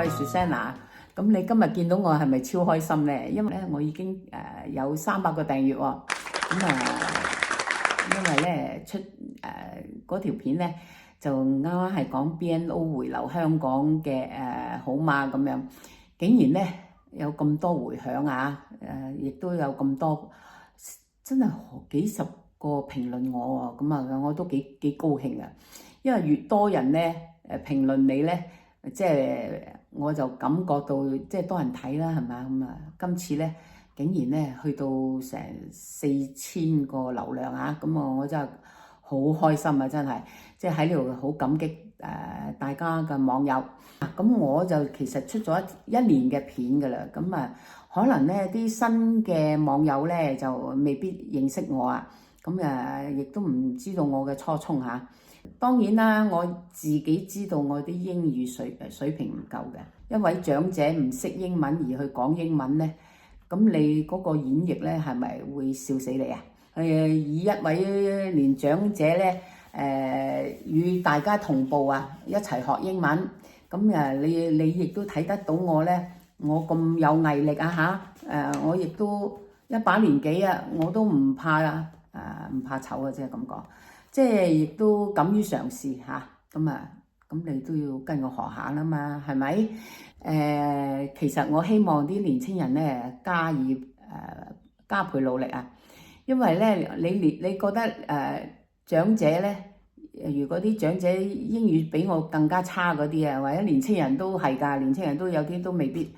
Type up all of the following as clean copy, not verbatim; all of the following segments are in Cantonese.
係 Susanna。咁你今日見到我係咪超開心咧？因為咧我已經有300個訂閱喎。因為咧出嗰條片咧就啱啱係講 BNO 回流香港嘅好嘛咁樣，竟然咧有咁多迴響啊！亦都有咁多真係幾十個評論我喎，咁啊我都幾高興啊！因為越多人咧評論你咧，即係我就感覺到即係多人睇啦，係咪？咁啊，今次咧竟然咧去到成4000個流量啊！咁啊，我真係好開心啊！真係，即係喺呢度好感激大家嘅網友。咁我就其實出咗一年嘅片㗎啦，咁啊可能咧啲新嘅網友咧就未必認識我啊，咁亦都唔知道我嘅初衷嚇。當然啦，我自己知道我啲英語水平唔夠嘅，一位長者唔識英文而去講英文咧，咁你嗰個演繹咧係咪會笑死你啊？以一位年長者咧與大家同步啊，一齊學英文，咁你亦都睇得到我咧，我咁有毅力啊嚇！我亦都一把年紀啊，我都唔怕唔怕醜啊，即係咁講。即係亦都敢於嘗試嚇，咁你都要跟我學下啦嘛，係咪？其實我希望啲年青人咧加倍努力啊，因為咧你覺得長者咧，如果啲長者英語比我更加差嗰啲啊，或者年青人都係㗎，年青人都有啲都未必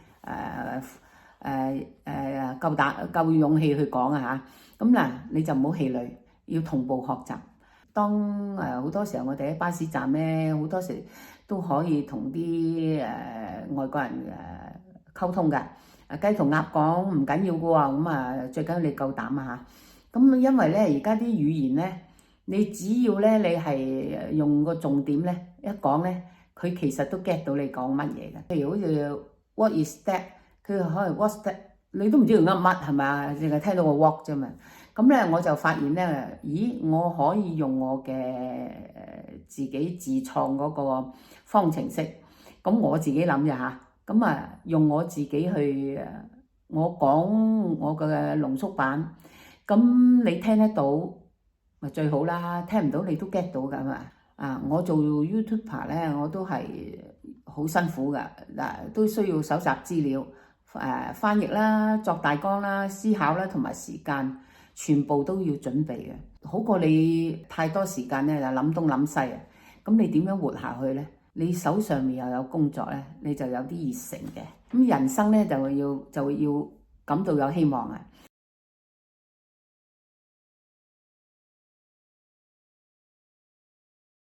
夠勇氣去講啊嚇，咁嗱你就唔好氣餒，要同步學習。當好多時候我哋喺巴士站咧，好多時都可以同啲外國人溝通㗎。雞同鴨講唔緊要嘅喎，咁最緊要你夠膽啊嚇。咁因為咧而家啲語言咧，你只要咧你係用個重點咧一講咧，佢其實都 get 到你講乜嘢嘅。譬如好似 what is that， 佢可能 what's that， 你都唔知佢噏乜係咪？淨係聽到個 walk 啫嘛。咁咧我就發現咧，咦，我可以用我嘅自己自創嗰個方程式，咁我自己諗嘅嚇，咁用我自己去我講我嘅濃縮版，咁你聽得到咪最好啦，聽唔到你都 get 到㗎嘛。我做 YouTuber 咧，我都係好辛苦㗎，都需要搜集資料，翻譯啦、作大綱啦、思考啦同埋時間。全部都要準備嘅，好過你太多時間咧就諗東諗西啊！咁你點樣活下去咧？你手上面又有工作咧，你就有啲熱誠嘅。咁人生咧就要感到有希望啊！